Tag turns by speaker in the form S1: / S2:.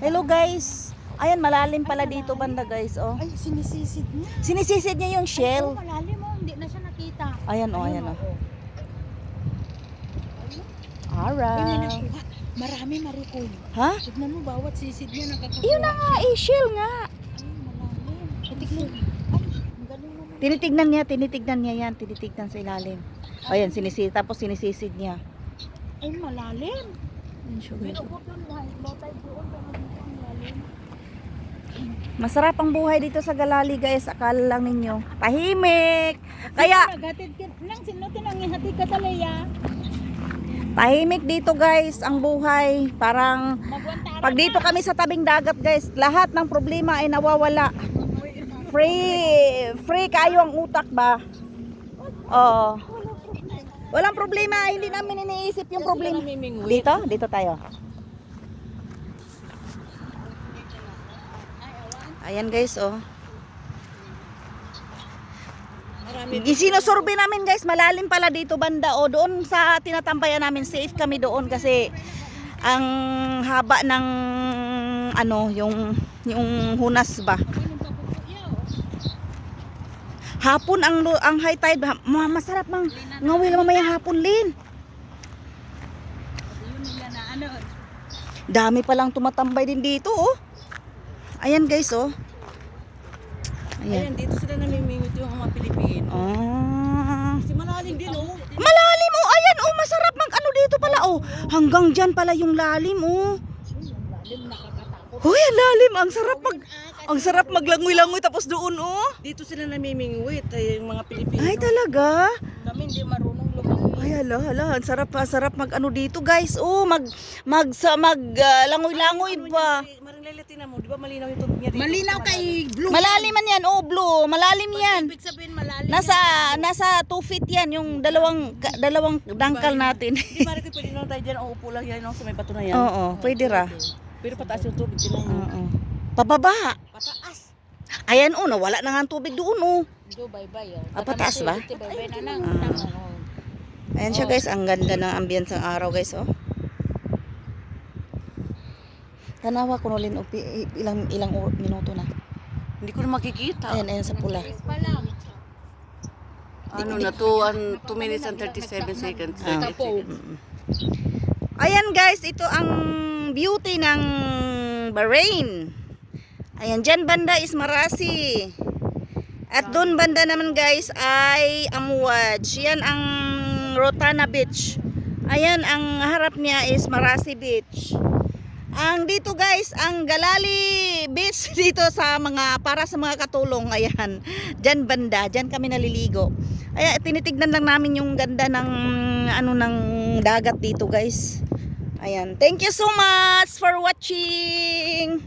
S1: Hello guys. Ayan, malalim pala dito banda guys. Oh.
S2: Ay, sinisisid niya.
S1: Sinisisid niya yung
S2: Ay,
S1: shell.
S2: oh, malalim mo. Hindi na siya nakita.
S1: Ayan oh, ayan oh.
S2: Ay, may
S1: Alright.
S2: nakuha. Marami marikoy.
S1: Ha?
S2: Tignan mo, bawat sisid niya nakakakuha.
S1: Iyon na nga, shell nga.
S2: Ay, malalim. Tignan. Ay, ang galing naman.
S1: Tinitignan niya yan. Tinitignan sa ilalim. Ayan, sinisid. Tapos sinisisid niya.
S2: Ay, malalim.
S1: Ayan siya, guys.
S2: Binabot yun. Lotay doon. Ang malalim.
S1: Masarap ang buhay dito sa Galali guys. Akala lang ninyo. Tahimik. Kaya,
S2: Naghatid ka. Nang sinutin ang ihatid ka talaya.
S1: tahimik dito guys ang buhay. Parang,
S2: Magwantara
S1: pag dito kami sa tabing dagat guys, lahat ng problema ay nawawala. Free kayo ang utak ba? Oo. Walang problema, hindi namin iniisip yung problema. Dito tayo. Ayan guys, oh. Sinusurvey namin guys, malalim pala dito banda. O doon sa tinatampayan namin, safe kami doon kasi ang haba ng ano, yung hunas ba. Hapon ang high tide, masarap mang ngawil mamayang hapon lin. Dami palang tumatambay din dito, oh. Ayan guys, oh.
S2: Ayan, dito sila namimingwit yung mga Pilipino.
S1: Ah.
S2: Kasi malalim din, oh.
S1: Malalim, oh. Ayan, oh. Masarap mag ano dito pala, oh. Hanggang dyan pala yung lalim, oh.
S2: Lalim, nakakatakot.
S1: Hoy, ang lalim. Ang sarap maglangoy-langoy tapos doon, oh.
S2: Dito sila namimingwit, ay yung mga Pilipino.
S1: Ay, talaga?
S2: Kami hindi marunong lumangoy.
S1: Ay, hala. Ang sarap mag ano dito, guys. Oh, langoy-langoy ba?
S2: Marilete na mo, di ba malinaw yung tubig niya dito? Malinaw kay blue.
S1: Malalim man yan, oh, blue. Malalim yan.
S2: Ibig sabihin malalim.
S1: Nasa 2 feet yan, yung dalawang dangkal natin.
S2: Di ba rin pwede naman tayo dyan, o upo lang yan no, sa may bato na yan.
S1: Oo, pwede ra.
S2: Pero pataas yung tubig, tinan mo.
S1: Oo. Pababa.
S2: Pataas.
S1: Ayan, oh, nawala na nga ang tubig doon, oh.
S2: Do, bye-bye. Oh.
S1: Pataas ba?
S2: Bye-bye na nang.
S1: Ayan siya, guys. Ang ganda ng ambience ng araw, guys, oh. Tanawa ko nulin, ilang minuto na.
S2: Hindi ko na makikita.
S1: Ayan sa pula.
S2: Ano na to, 2 minutes and 37 seconds.
S1: Ayan guys, ito ang beauty ng Bahrain. Ayan, dyan banda is Marasi. At doon banda naman guys ay Amouaj. Yan ang Rotana Beach. Ayan, ang harap niya is Marasi Beach. Ang dito guys, ang Galali Beach dito sa para sa mga katulong. Ayan, dyan banda, dyan kami naliligo. Ayan, tinitignan lang namin yung ganda ng ng dagat dito guys. Ayan, thank you so much for watching.